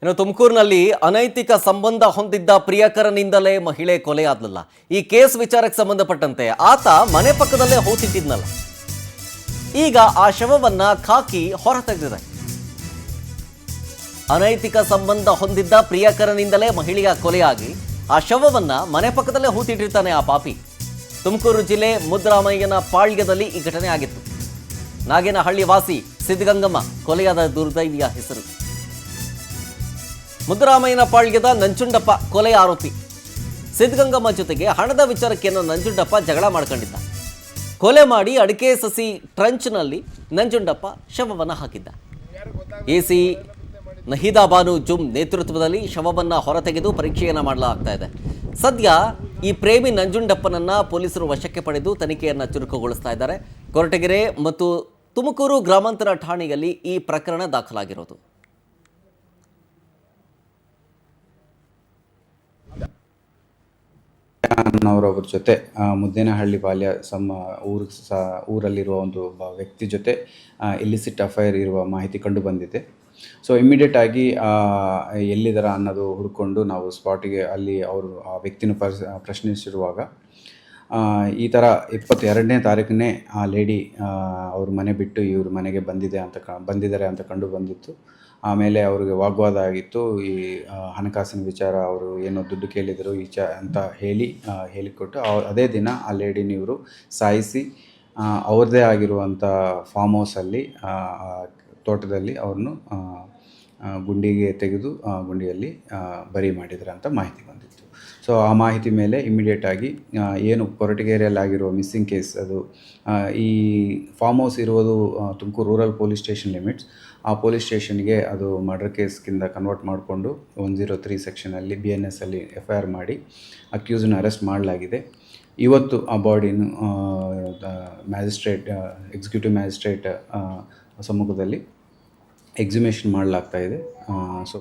ಇನ್ನು ತುಮಕೂರಿನಲ್ಲಿ ಅನೈತಿಕ ಸಂಬಂಧ ಹೊಂದಿದ್ದ ಪ್ರಿಯಕರನಿಂದಲೇ ಮಹಿಳೆ ಕೊಲೆಯಾದ್ಲಲ್ಲ. ಈ ಕೇಸ್ ವಿಚಾರಕ್ಕೆ ಸಂಬಂಧಪಟ್ಟಂತೆ ಆತ ಮನೆ ಪಕ್ಕದಲ್ಲೇ ಹೂತಿಟ್ಟಿದ್ನಲ್ಲ. ಈಗ ಆ ಶವವನ್ನ ಖಾಕಿ ಹೊರತೆಗೆದಿದೆ. ಅನೈತಿಕ ಸಂಬಂಧ ಹೊಂದಿದ್ದ ಪ್ರಿಯಕರನಿಂದಲೇ ಮಹಿಳೆಯ ಕೊಲೆಯಾಗಿ ಆ ಶವವನ್ನ ಮನೆ ಪಕ್ಕದಲ್ಲೇ ಹೂತಿಟ್ಟಿರ್ತಾನೆ ಆ ಪಾಪಿ. ತುಮಕೂರು ಜಿಲ್ಲೆ ಮುದ್ದರಾಮಯ್ಯನ ಪಾಳ್ಯದಲ್ಲಿ ಈ ಘಟನೆ ಆಗಿತ್ತು. ನಾಗೇನಹಳ್ಳಿ ವಾಸಿ ಸಿದ್ಧಗಂಗಮ್ಮ ಕೊಲೆಯಾದ ದುರ್ದೈವಿಯ ಹೆಸರು. ಮುದ್ದರಾಮಯ್ಯನ ಪಾಳ್ಯದ ನಂಜುಂಡಪ್ಪ ಕೊಲೆ ಆರೋಪಿ. ಸಿದ್ಧಗಂಗಮ್ಮ ಜೊತೆಗೆ ಹಣದ ವಿಚಾರಕ್ಕೆ ನಂಜುಂಡಪ್ಪ ಜಗಳ ಮಾಡ್ಕೊಂಡಿದ್ದ. ಕೊಲೆ ಮಾಡಿ ಅಡಿಕೆ ಸಸಿ ಟ್ರಂಚ್ನಲ್ಲಿ ನಂಜುಂಡಪ್ಪ ಶವವನ್ನು ಹಾಕಿದ್ದ. ಎಸಿ ನಹೀದಾ ಬಾನು ಜುಮ್ ನೇತೃತ್ವದಲ್ಲಿ ಶವವನ್ನು ಹೊರತೆಗೆದು ಪರೀಕ್ಷೆಯನ್ನು ಮಾಡಲಾಗ್ತಾ ಇದೆ. ಸದ್ಯ ಈ ಪ್ರೇಮಿ ನಂಜುಂಡಪ್ಪನನ್ನ ಪೊಲೀಸರು ವಶಕ್ಕೆ ಪಡೆದು ತನಿಖೆಯನ್ನು ಚುರುಕುಗೊಳಿಸ್ತಾ ಇದ್ದಾರೆ. ಕೊರಟಗೆರೆ ಮತ್ತು ತುಮಕೂರು ಗ್ರಾಮಾಂತರ ಠಾಣೆಯಲ್ಲಿ ಈ ಪ್ರಕರಣ ದಾಖಲಾಗಿರೋದು. ಅವರೊಬ್ಬರ ಜೊತೆ ಮುದ್ದೇನಹಳ್ಳಿ ಪಾಳ್ಯ ಊರಲ್ಲಿರುವ ಒಂದು ವ್ಯಕ್ತಿ ಜೊತೆ ಇಲಿಸಿಟ್ ಅಫೈರ್ ಇರುವ ಮಾಹಿತಿ ಕಂಡು ಬಂದಿದೆ. ಸೊ ಇಮ್ಮಿಡಿಯೇಟ್ ಆಗಿ ಎಲ್ಲಿದ್ದಾರ ಅನ್ನೋದು ಹುಡ್ಕೊಂಡು ನಾವು ಸ್ಪಾಟಿಗೆ ಅಲ್ಲಿ ಅವರು ಆ ವ್ಯಕ್ತಿನ ಪ್ರಶ್ನಿಸಿರುವಾಗ ಈ ಥರ 22ನೇ ತಾರೀಕನ್ನೇ ಆ ಲೇಡಿ ಅವ್ರ ಮನೆ ಬಿಟ್ಟು ಇವ್ರ ಮನೆಗೆ ಬಂದಿದ್ದಾರೆ ಅಂತ ಕಂಡು ಬಂದಿತ್ತು. ಆಮೇಲೆ ಅವ್ರಿಗೆ ವಾಗ್ವಾದ ಆಗಿತ್ತು. ಈ ಹಣಕಾಸಿನ ವಿಚಾರ ಅವರು ಏನೋ ದುಡ್ಡು ಕೇಳಿದರು ಅಂತ ಹೇಳಿಕೊಟ್ಟು ಅದೇ ದಿನ ಆ ಲೇಡಿನ ಇವರು ಸಾಯಿಸಿ ಅವ್ರದ್ದೇ ಆಗಿರುವಂಥ ಫಾರ್ಮ್ ಹೌಸಲ್ಲಿ ತೋಟದಲ್ಲಿ ಅವ್ರನ್ನು ಗುಂಡಿಗೆ ತೆಗೆದು ಗುಂಡಿಯಲ್ಲಿ ಬರಿ ಮಾಡಿದ್ರು ಅಂತ ಮಾಹಿತಿ ಬಂದಿತ್ತು. ಸೊ ಆ ಮಾಹಿತಿ ಮೇಲೆ ಇಮ್ಮಿಡಿಯೇಟಾಗಿ ಏನು ಕೊರಟಗೆರೆಯಲ್ಲಿ ಆಗಿರೋ ಮಿಸ್ಸಿಂಗ್ ಕೇಸ್, ಅದು ಈ ಫಾರ್ಮ್ ಹೌಸ್ ಇರುವುದು Tumakuru rural police station limits. ಆ ಪೊಲೀಸ್ ಸ್ಟೇಷನ್ಗೆ ಅದು ಮರ್ಡರ್ ಕೇಸ್ಗಿಂತ ಕನ್ವರ್ಟ್ ಮಾಡಿಕೊಂಡು 103 ಸೆಕ್ಷನಲ್ಲಿ BNS ಅಲ್ಲಿ FIR ಮಾಡಿ ಅಕ್ಯೂಸ್ನ ಅರೆಸ್ಟ್ ಮಾಡಲಾಗಿದೆ. ಇವತ್ತು ಆ ಬಾಡಿನ ಎಕ್ಸಿಕ್ಯೂಟಿವ್ ಮ್ಯಾಜಿಸ್ಟ್ರೇಟ್ ಸಮ್ಮುಖದಲ್ಲಿ ಎಕ್ಸಿಮೇಷನ್ ಮಾಡಲಾಗ್ತಾ ಇದೆ. ಸೊ